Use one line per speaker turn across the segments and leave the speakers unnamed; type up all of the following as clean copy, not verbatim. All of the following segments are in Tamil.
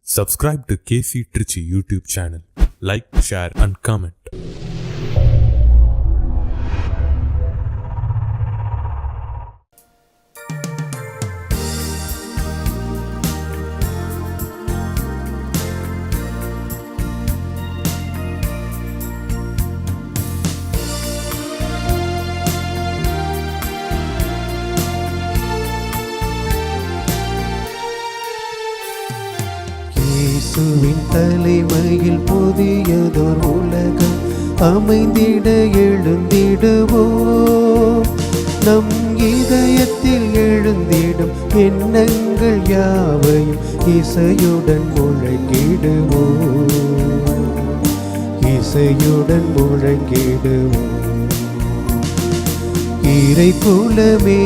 Subscribe to KC Trichy YouTube channel. Like, share and comment.
இயேசுவின் தலைமையில் புதியதோர் உலகம் அமைந்திட எழுந்திடுவோம். நம் இதயத்தில் எழுந்திடும் எண்ணங்கள் யாவையும் இசையுடன் முழங்கிடுவோம். இசையுடன் முழங்கிடுவோம். இறை குலமே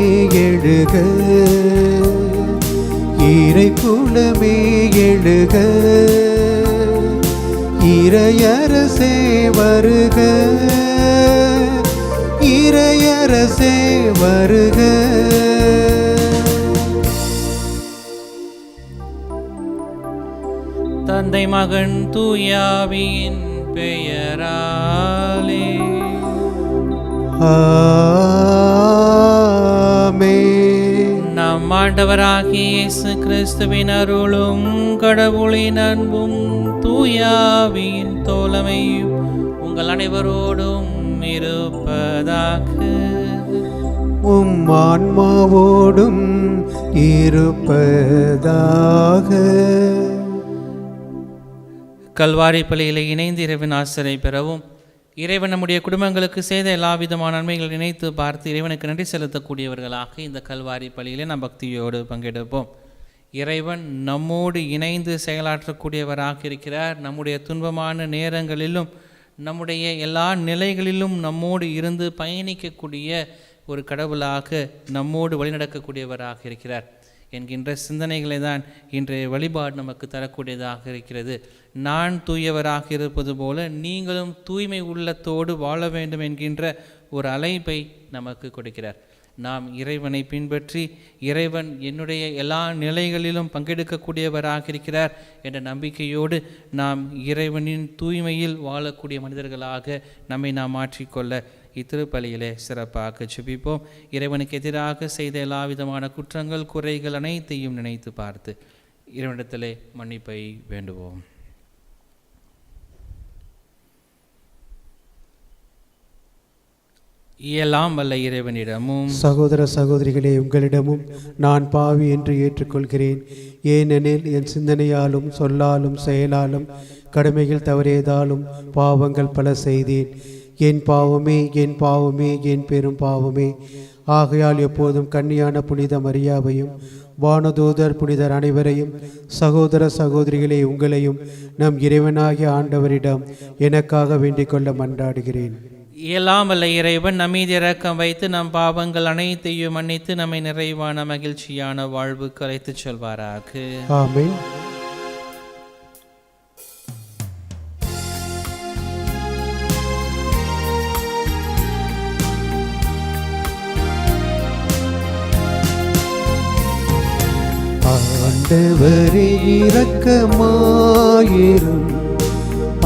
எழுக, இறை குலமே எழுக, இறையரசே வருக, இறையரசே வருக.
தந்தை மகன் தூயாவியின் பெயராலே
ஆமென்.
நம் ஆண்டவராகிய இயேசு கிறிஸ்துவின் அருளும் கடவுளின் அன்பும் தூயாவின் தோழமையும் உங்கள் அனைவரோடும் இருப்பதாக.
உம் ஆன்மாவோடும் இருப்பதாக.
கல்வாரி பலியிலே இணைந்து இறைவன் ஆசிரை பெறவும், இறைவன் நம்முடைய குடும்பங்களுக்கு செய்த எல்லா விதமான நன்மைகளை நினைத்து பார்த்து இறைவனுக்கு நன்றி செலுத்தக்கூடியவர்களாக இந்த கல்வாரி பலியிலே நாம் பக்தியோடு பங்கெடுப்போம். இறைவன் நம்மோடு இணைந்து செயலாற்றக்கூடியவராக இருக்கிறார். நம்முடைய துன்பமான நேரங்களிலும் நம்முடைய எல்லா நிலைகளிலும் நம்மோடு இருந்து பயணிக்கக்கூடிய ஒரு கடவுளாக நம்மோடு வழிநடக்கக்கூடியவராக இருக்கிறார் என்கின்ற சிந்தனைகளை தான் இன்றைய வழிபாடு நமக்கு தரக்கூடியதாக இருக்கிறது. நான் தூயவராக இருப்பது போல நீங்களும் தூய்மை உள்ளத்தோடு வாழ வேண்டும் என்கின்ற ஒரு அழைப்பை நமக்கு கொடுக்கிறார். நாம் இறைவனை பின்பற்றி இறைவன் என்னுடைய எல்லா நிலைகளிலும் பங்கெடுக்கக்கூடியவராக இருக்கிறார் என்ற நம்பிக்கையோடு நாம் இறைவனின் தூய்மையில் வாழக்கூடிய மனிதர்களாக நம்மை நாம் மாற்றிக்கொள்ள இத்திருப்பலியிலே சிறப்பாக ஜெபிப்போம். இறைவனுக்கு எதிராக செய்த எல்லா விதமான குற்றங்கள் குறைகள் அனைத்தையும் நினைத்து பார்த்து இறைவனிடத்திலே மன்னிப்பை வேண்டுவோம். இயலாம் வல்ல இறைவனிடமும்
சகோதர சகோதரிகளே, உங்களிடமும் நான் பாவி என்று ஏற்றுக்கொள்கிறேன். ஏனெனில் என் சிந்தனையாலும் சொல்லாலும் செயலாலும் கடமைகள் தவறியதாலும் பாவங்கள் பல செய்தேன். என் பாவமே, என் பாவமே, என் பெரும் பாவமே. ஆகையால் எப்போதும் கன்னியான புனித மரியாவையும் வானதூதர் புனிதர் அனைவரையும் சகோதர சகோதரிகளே உங்களையும் நம் இறைவனாகிய ஆண்டவரிடம் எனக்காக வேண்டிக் கொள்ள மன்றாடுகிறேன்.
இயலாம் வல்ல இறைவன் நம்மீது இரக்கம் வைத்து நம் பாவங்கள் அனைத்தையும் மன்னித்து நம்மை நிறைவான மகிழ்ச்சியான வாழ்வுக்கு அழைத்துச் செல்வாராக.
ஆமென். ஆண்டவரே இரக்கமாயிரும்,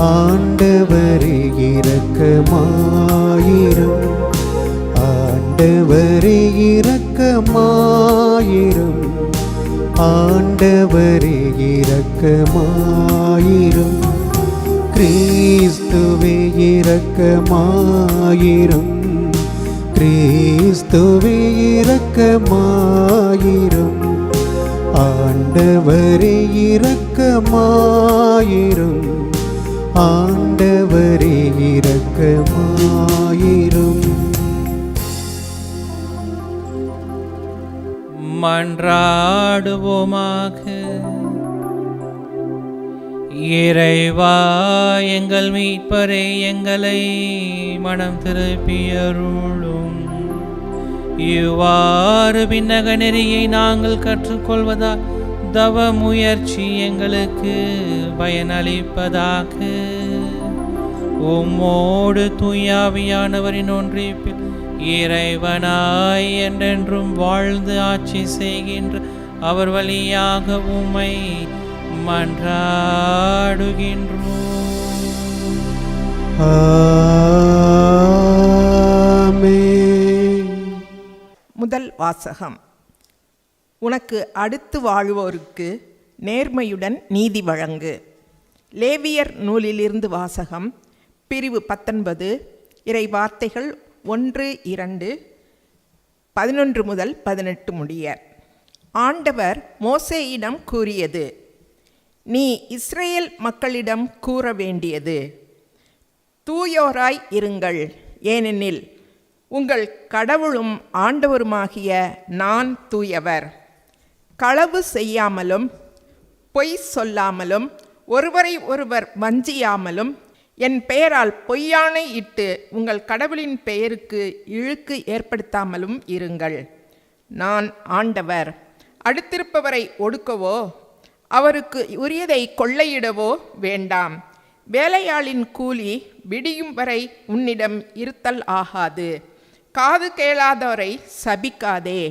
ஆண்டவரே இரக்கமாயிரும், ஆண்டவரே இரக்கமாயிரும், ஆண்டவரே இரக்கமாயிரும். கிறிஸ்துவே இரக்கமாயிரும், கிறிஸ்துவே இரக்கமாயிரும், ஆண்டவரே இரக்கமாயிரும், ஆண்டவரே இரக்கமாயிரும்.
மன்றாடுவோமாக. இறைவா, எங்கள் மீட்பரே, எங்களை மனம் திருப்பியருளும். இவ்வாறு விண்ணக நெறியை நாங்கள் கற்றுக்கொள்வதால் தவ முயற்சி எங்களுக்கு பயனளிப்பதாக. உம்மோடு தூயாவியானவரின் ஒன்றிப்பில் இறைவனாய் என்றென்றும் வாழ்ந்து ஆட்சி செய்கின்ற அவர் வழியாக உம்மை மன்றாடுகின்றோம்.
ஆமென்.
முதல் வாசகம். உனக்கு அடுத்து வாழ்வோருக்கு நேர்மையுடன் நீதி வழங்கு. லேவியர் நூலிலிருந்து வாசகம். பிரிவு 19, இறை வார்த்தைகள் 1, 2, 11 முதல் 18 முடிய. ஆண்டவர் மோசேயிடம் கூறியது: நீ இஸ்ரேல் மக்களிடம் கூற வேண்டியது: தூயோராய் இருங்கள், ஏனெனில் உங்கள் கடவுளும் ஆண்டவருமாகிய நான் தூயவர். களவு செய்யாமலும் பொய் சொல்லாமலும் ஒருவரை ஒருவர் வஞ்சியாமலும் என் பெயரால் பொய்யானை இட்டு உங்கள் கடவுளின் பெயருக்கு இழுக்கு ஏற்படுத்தாமலும் இருங்கள். நான் ஆண்டவர். அடுத்திருப்பவரை ஒடுக்கவோ அவருக்கு உரியதை கொள்ளையிடவோ வேண்டாம். வேலையாளின் கூலி விடியும் வரை உன்னிடம் இருத்தல் ஆகாது. காது கேளாதோரை சபிக்காதே.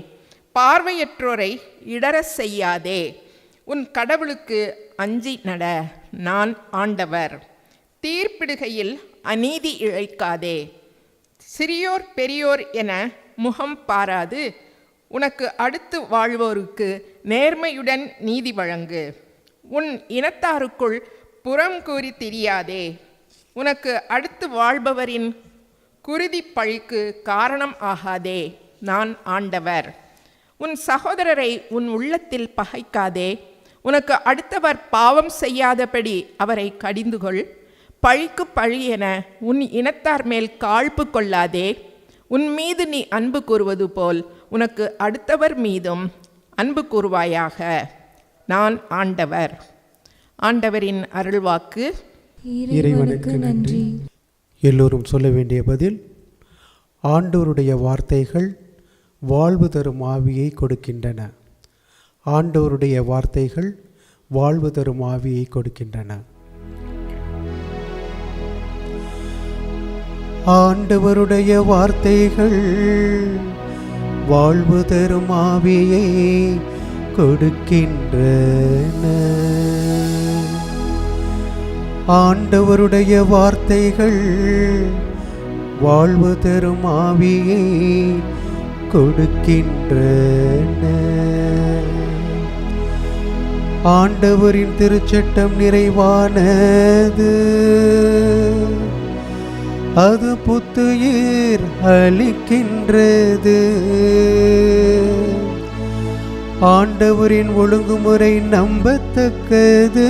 பார்வையற்றோரை இடற செய்யாதே. உன் கடவுளுக்கு அஞ்சி நட. நான் ஆண்டவர். தீர்ப்பிடுகையில் அநீதி இழைக்காதே. சிறியோர் பெரியோர் என முகம் பாராது உனக்கு அடுத்து வாழ்வோருக்கு நேர்மையுடன் நீதி வழங்கு. உன் இனத்தாருக்குள் புறம் கூறி திரியாதே. உனக்கு அடுத்து வாழ்பவரின் குருதி பழிக்கு காரணம் ஆகாதே. நான் ஆண்டவர். உன் சகோதரரை உன் உள்ளத்தில் பகைக்காதே. உனக்கு அடுத்தவர் பாவம் செய்யாதபடி அவரை கடிந்துகொள். பழிக்கு பழி என உன் இனத்தார் மேல் காழ்ப்பு கொள்ளாதே. உன் மீது நீ அன்பு கூறுவது போல் உனக்கு அடுத்தவர் மீதும் அன்பு கூறுவாயாக. நான் ஆண்டவர். ஆண்டவரின் அருள்வாக்கு.
இறைவனுக்கு நன்றி. எல்லோரும் சொல்ல வேண்டிய பதில்: ஆண்டவருடைய வார்த்தைகள் வாழ்வு தரும் ஆவியை கொடுக்கின்றன. ஆண்டவருடைய வார்த்தைகள் வாழ்வு தரும் ஆவியை கொடுக்கின்றன. ஆண்டவருடைய வார்த்தைகள் வாழ்வு தரும் ஆவியை கொடுக்கின்றன. ஆண்டவருடைய வார்த்தைகள் வாழ்வு தரும் ஆவியை கொடுக்கின்றன. ஆண்டவரின் திருச்சட்டம் நிறைவானது, அது புத்துயிர் அளிக்கின்றது. ஆண்டவரின் ஒழுங்குமுறை நம்பத்தக்கது,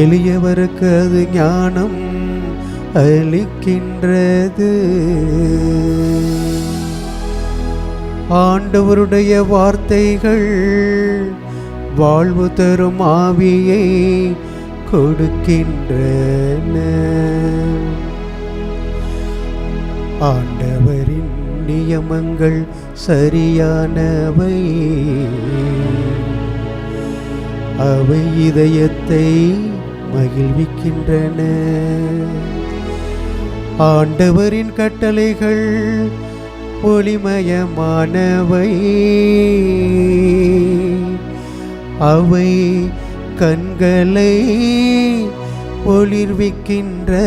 எளியவருக்கு அது ஞானம் அளிக்கின்றது. ஆண்டவருடைய வார்த்தைகள் வாழ்வு தரும் ஆவியை கொடுக்கின்றன. ஆண்டவரின் நியமங்கள் சரியானவை, அவை இதயத்தை மகிழ்விக்கின்றன. ஆண்டவரின் கட்டளைகள் ஒளிமயமானவை, அவை கண்களை ஒளிர்விக்கின்றன.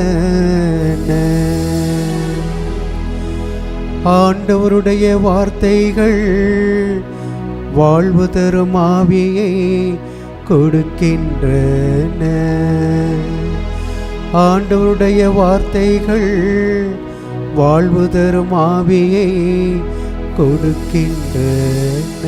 ஆண்டவருடைய வார்த்தைகள் வாழ்வு தரும் ஆவியை கொடுக்கின்றன. ஆண்டவருடைய வார்த்தைகள் வாழ்வு தரும் ஆவியை கொடுக்கின்றன.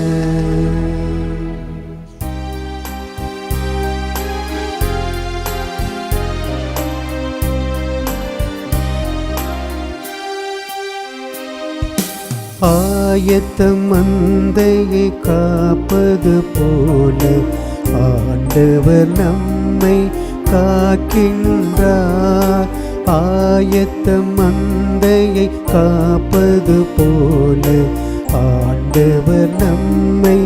ஆயத்தம் மந்தையை காப்பது போல ஆண்டவர் நம்மை காக்கின்றார். ஆயத்தம் மந்தையை காப்பது போல ஆண்டவர் நம்மை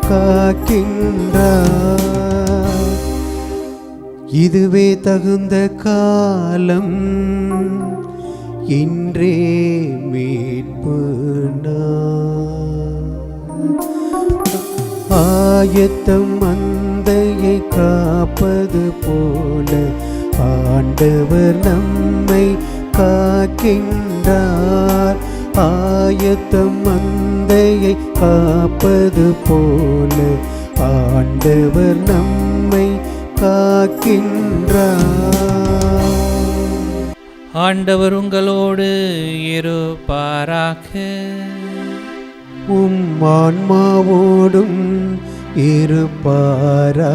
காக்கின்றார். இதுவே தகுந்த காலம், இன்றே மீட்பு நாள். ஆயத்தம் மந்தையை காப்பது போல ஆண்டவர் நம்மை காக்கின்றார். ஆயத்தம் மந்தையை காப்பது போல ஆண்டவர் நம்மை காக்கின்றார்.
ஆண்டவர் உங்களோடு இருப்பாராக.
உம் ஆன்மாவோடும் இருப்பாராக.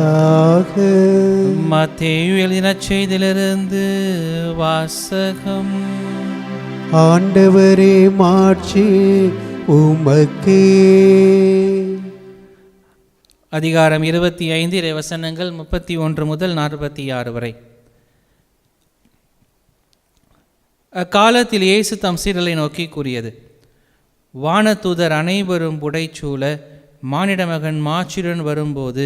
மத்தேயு எழுதின செய்தியிலிருந்து வாசகம்.
ஆண்டவரே மாட்சி உமக்கே.
அதிகாரம் 25 இறைவசனங்கள் 31 முதல் 46 வரை. அக்காலத்தில் இயேசு தம் சீடரை நோக்கி கூறியது: வானதூதர் அனைவரும் புடைசூழ மானிட மகன் மாட்சியுடன் வரும்போது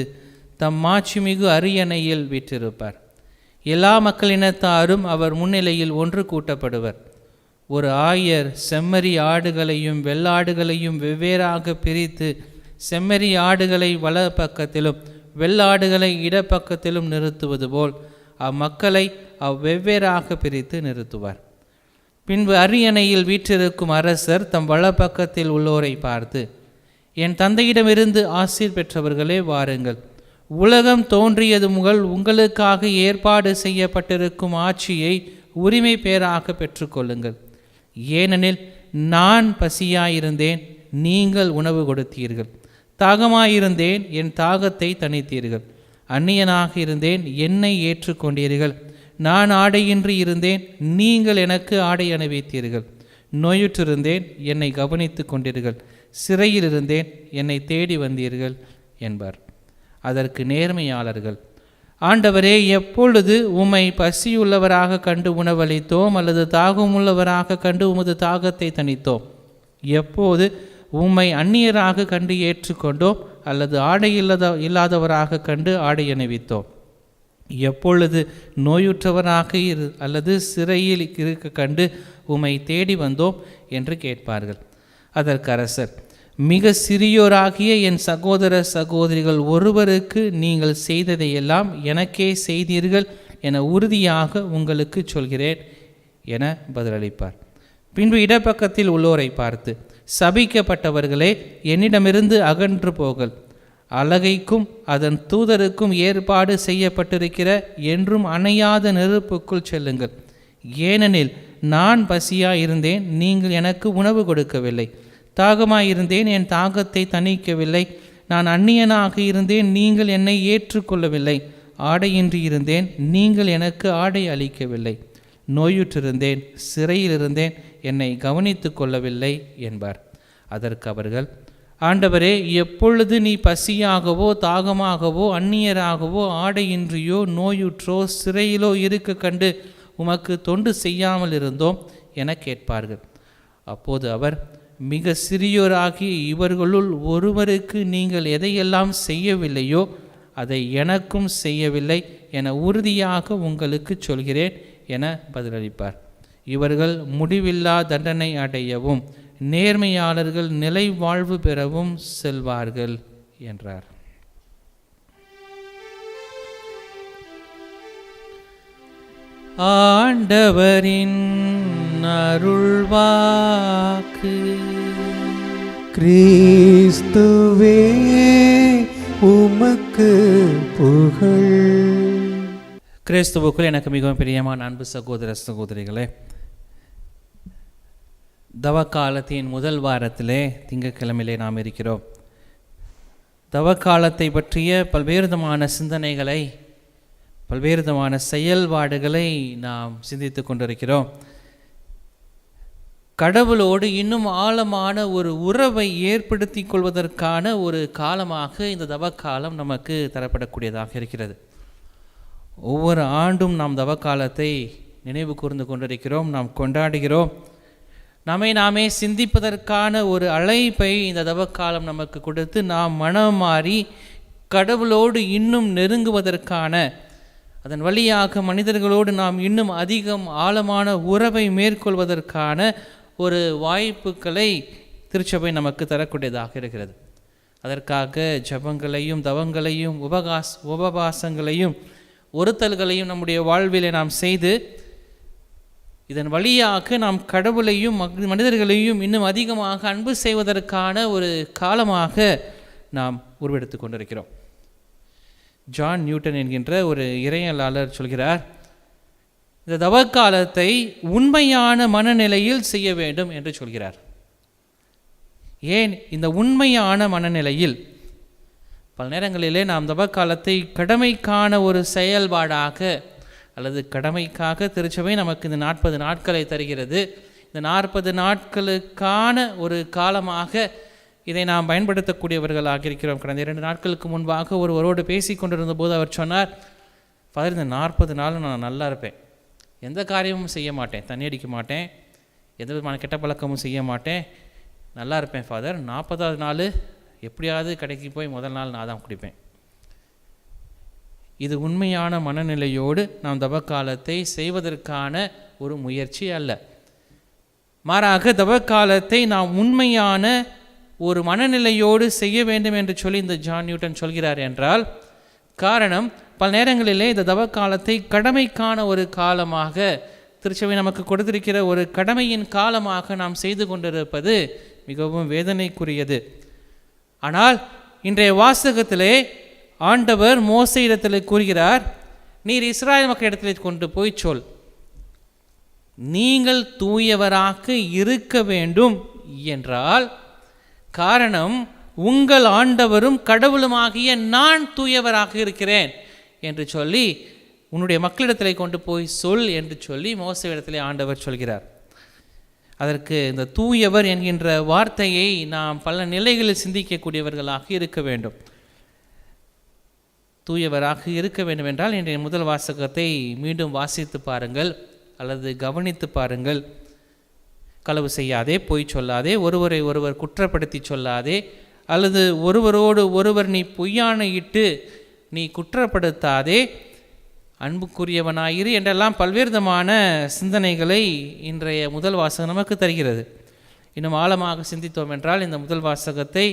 தம் மாட்சிமிகு அரியணையில் வீற்றிருப்பார். எல்லா மக்களினத்தாரும் அவர் முன்னிலையில் ஒன்று கூட்டப்படுவர். ஒரு ஆயர் செம்மறி ஆடுகளையும் வெள்ளாடுகளையும் வெவ்வேறாக பிரித்து செம்மறி ஆடுகளை வல பக்கத்திலும் வெள்ளாடுகளை இடப்பக்கத்திலும் நிறுத்துவது போல் அம்மக்களை அவ்வெவ்வேறாக பிரித்து நிறுத்துவார். பின்பு அரியணையில் வீற்றிருக்கும் அரசர் தம் வலப்பக்கத்தில் உள்ளோரை பார்த்து, என் தந்தையிடமிருந்து ஆசீர் பெற்றவர்களே, வாருங்கள். உலகம் தோன்றியது முதல் உங்களுக்காக ஏற்பாடு செய்யப்பட்டிருக்கும் ஆட்சியை உரிமை பேராக பெற்றுக்கொள்ளுங்கள். ஏனெனில் நான் பசியாயிருந்தேன், நீங்கள் உணவு கொடுத்தீர்கள். தாகமாயிருந்தேன், என் தாகத்தை தணித்தீர்கள். அந்நியனாக இருந்தேன், என்னை ஏற்றுக்கொண்டீர்கள். நான் ஆடையின்றி இருந்தேன், நீங்கள் எனக்கு ஆடை அணிவித்தீர்கள். நோயுற்றிருந்தேன், என்னை கவனித்து கொண்டீர்கள். சிறையில் இருந்தேன், என்னை தேடி வந்தீர்கள் என்பார். அதற்கு நேர்மையாளர்கள், ஆண்டவரே, எப்பொழுது உம்மை பசியுள்ளவராக கண்டு உணவளித்தோம், அல்லது தாகமுள்ளவராக கண்டு உமது தாகத்தை தணித்தோம்? எப்போது உம்மை அந்நியராக கண்டு ஏற்றுக்கொண்டோம், அல்லது ஆடை இல்லாதவராக கண்டு ஆடை அணிவித்தோம்? எப்பொழுது நோயுற்றவராக அல்லது சிறையில் இருக்க கண்டு உம்மை தேடி வந்தோம் என்று கேட்பார்கள். அதற்கு அரசர், மிக சிறியோராகிய என் சகோதர சகோதரிகள் ஒருவருக்கு நீங்கள் செய்ததையெல்லாம் எனக்கே செய்தீர்கள் என உறுதியாக உங்களுக்கு சொல்கிறேன் என பதிலளிப்பார். பின்பு இடப்பக்கத்தில் உள்ளோரை பார்த்து, சபிக்கப்பட்டவர்களே, என்னிடமிருந்து அகன்று போங்கள். அலகைக்கும் அதன் தூதருக்கும் ஏற்பாடு செய்யப்பட்டிருக்கிற என்றும் அணையாத நெருப்புக்குள் செல்லுங்கள். ஏனெனில் நான் பசியாயிருந்தேன், நீங்கள் எனக்கு உணவு கொடுக்கவில்லை. தாகமாயிருந்தேன், என் தாகத்தை தணிக்கவில்லை. நான் அந்நியனாக இருந்தேன், நீங்கள் என்னை ஏற்றுக்கொள்ளவில்லை. ஆடையின்றி இருந்தேன், நீங்கள் எனக்கு ஆடை அளிக்கவில்லை. நோயுற்றிருந்தேன், சிறையில் இருந்தேன், என்னை கவனித்து கொள்ளவில்லை என்பார். அதற்கு அவர்கள், ஆண்டவரே, எப்பொழுது நீ பசியாகவோ தாகமாகவோ அந்நியராகவோ ஆடையின்றியோ நோயுற்றோ சிறையிலோ இருக்க கண்டு உமக்கு தொண்டு செய்யாமல் இருந்தோம் என கேட்பார்கள். அப்போது அவர், மிக சிறியோராகிய இவர்களுள் ஒருவருக்கு நீங்கள் எதையெல்லாம் செய்யவில்லையோ அதை எனக்கும் செய்யவில்லை என உறுதியாக உங்களுக்கு சொல்கிறேன் என பதிலளிப்பார். இவர்கள் முடிவில்லா தண்டனை அடையவும் நேர்மையாளர்கள் நிலை வாழ்வு பெறவும் செல்வார்கள் என்றார். ஆண்டவரின் அருள்வாக்கு.
கிறிஸ்துவே உமக்கு புகழ்.
கிறிஸ்துவுக்குள் எனக்கு மிகவும் பிரியமான அன்பு சகோதர சகோதரிகளே, தவக்காலத்தின் முதல் வாரத்திலே திங்கட்கிழமையிலே நாம் இருக்கிறோம். தவக்காலத்தை பற்றிய பல்வேறு விதமான சிந்தனைகளை, பல்வேறு விதமான செயல்பாடுகளை நாம் சிந்தித்து கொண்டிருக்கிறோம். கடவுளோடு இன்னும் ஆழமான ஒரு உறவை ஏற்படுத்தி கொள்வதற்கான ஒரு காலமாக இந்த தவக்காலம் நமக்கு தரப்படக்கூடியதாக இருக்கிறது. ஒவ்வொரு ஆண்டும் நாம் தவக்காலத்தை நினைவு கூர்ந்து கொண்டிருக்கிறோம், நாம் கொண்டாடுகிறோம். நாமே சிந்திப்பதற்கான ஒரு அழைப்பை இந்த தவக்காலம் நமக்கு கொடுத்து நாம் மனம் மாறி கடவுளோடு இன்னும் நெருங்குவதற்கான, அதன் வழியாக மனிதர்களோடு நாம் இன்னும் அதிகம் ஆழமான உறவை மேற்கொள்வதற்கான ஒரு வாய்ப்புகளை திருச்சபை நமக்கு தரக்கூடியதாக இருக்கிறது. அதற்காக ஜபங்களையும் தவங்களையும் உபவாசங்களையும் ஒருத்தல்களையும் நம்முடைய வாழ்விலே நாம் செய்து இதன் வழியாக நாம் கடவுளையும் மனிதர்களையும் இன்னும் அதிகமாக அன்பு செய்வதற்கான ஒரு காலமாக நாம் உருவெடுத்து கொண்டிருக்கிறோம். ஜான் நியூட்டன் என்கின்ற ஒரு இறையியலாளர் சொல்கிறார், இந்த தவக்காலத்தை உண்மையான மனநிலையில் செய்ய வேண்டும் என்று சொல்கிறார். ஏன் இந்த உண்மையான மனநிலையில்? பல நேரங்களிலே நாம் தவக்காலத்தை கடமைக்கான ஒரு செயல்பாடாக அல்லது கடமைக்காக திருச்சபை நமக்கு இந்த 40 நாட்களை தருகிறது. இந்த 40 நாட்களுக்கான ஒரு காலமாக இதை நாம் பயன்படுத்தக்கூடியவர்களாக இருக்கிறோம். கடந்த 2 நாட்களுக்கு முன்பாக ஒருவரோடு பேசி கொண்டிருந்த போது அவர் சொன்னார், ஃபாதர், இந்த 40 நாள் நான் நல்லா இருப்பேன், எந்த காரியமும் செய்ய மாட்டேன், தண்ணி அடிக்க மாட்டேன், எந்த விதமான கெட்ட பழக்கமும் செய்ய மாட்டேன், நல்லா இருப்பேன் ஃபாதர். 40வது நாள் எப்படியாவது கடைக்கு போய் முதல் நாள் நான் தான் குடிப்பேன். இது உண்மையான மனநிலையோடு நாம் தவக்காலத்தை செய்வதற்கான ஒரு முயற்சி அல்ல. மாறாக தவக்காலத்தை நாம் உண்மையான ஒரு மனநிலையோடு செய்ய வேண்டும் என்று சொல்லி இந்த ஜான் நியூட்டன் சொல்கிறார் என்றால், காரணம், பல நேரங்களிலே இந்த தவக்காலத்தை கடமைக்கான ஒரு காலமாக திருச்சபை நமக்கு கொடுத்திருக்கிற ஒரு கடமையின் காலமாக நாம் செய்து கொண்டிருப்பது மிகவும் வேதனைக்குரியது. ஆனால் இன்றைய வாசகத்திலே ஆண்டவர் மோசேயிடத்தில் கூறுகிறார், நீர் இஸ்ராயேல் மக்களிடத்தில் கொண்டு போய் சொல், நீங்கள் தூயவராக இருக்க வேண்டும் என்றால், காரணம் உங்கள் ஆண்டவரும் கடவுளுமாகிய நான் தூயவராக இருக்கிறேன் என்று சொல்லி உன்னுடைய மக்களிடத்தில் கொண்டு போய் சொல் என்று சொல்லி மோசேயிடத்திலே ஆண்டவர் சொல்கிறார். அதற்கு இந்த தூயவர் என்கின்ற வார்த்தையை நாம் பல நிலைகளில் சிந்திக்கக்கூடியவர்களாக இருக்க வேண்டும். தூயவராக இருக்க வேண்டும் என்றால் இன்றைய முதல் வாசகத்தை மீண்டும் வாசித்து பாருங்கள் அல்லது கவனித்து பாருங்கள். களவு செய்யாதே, பொய் சொல்லாதே, ஒருவரை ஒருவர் குற்றப்படுத்தி சொல்லாதே, அல்லது ஒருவரோடு ஒருவர் நீ பொய்யானையிட்டு நீ குற்றப்படுத்தாதே, அன்புக்குரியவனாயிரு என்றெல்லாம் பல்வேறு விதமான சிந்தனைகளை இன்றைய முதல் வாசகம் நமக்கு தருகிறது. இன்னும் ஆழமாக சிந்தித்தோம் என்றால் இந்த முதல் வாசகத்தை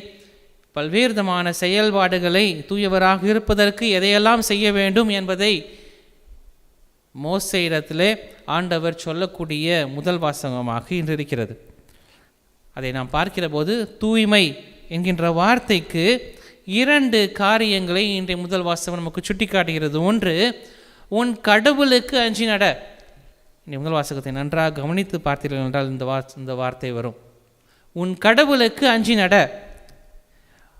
பல்வேறு விதமான செயல்பாடுகளை தூயவராக இருப்பதற்கு எதையெல்லாம் செய்ய வேண்டும் என்பதை மோசேயிடத்திலே ஆண்டவர் சொல்லக்கூடிய முதல் வாசகமாக இன்று இருக்கிறது. அதை நாம் பார்க்கிற போது தூய்மை என்கின்ற வார்த்தைக்கு 2 காரியங்களை இன்றைய முதல் வாசகம் நமக்கு சுட்டி காட்டுகிறது. ஒன்று, உன் கடவுளுக்கு அஞ்சி நட. இன்றைய முதல் வாசகத்தை நன்றாக கவனித்து பார்த்தீர்கள் என்றால் இந்த வார்த்தை வரும், உன் கடவுளுக்கு அஞ்சி நட.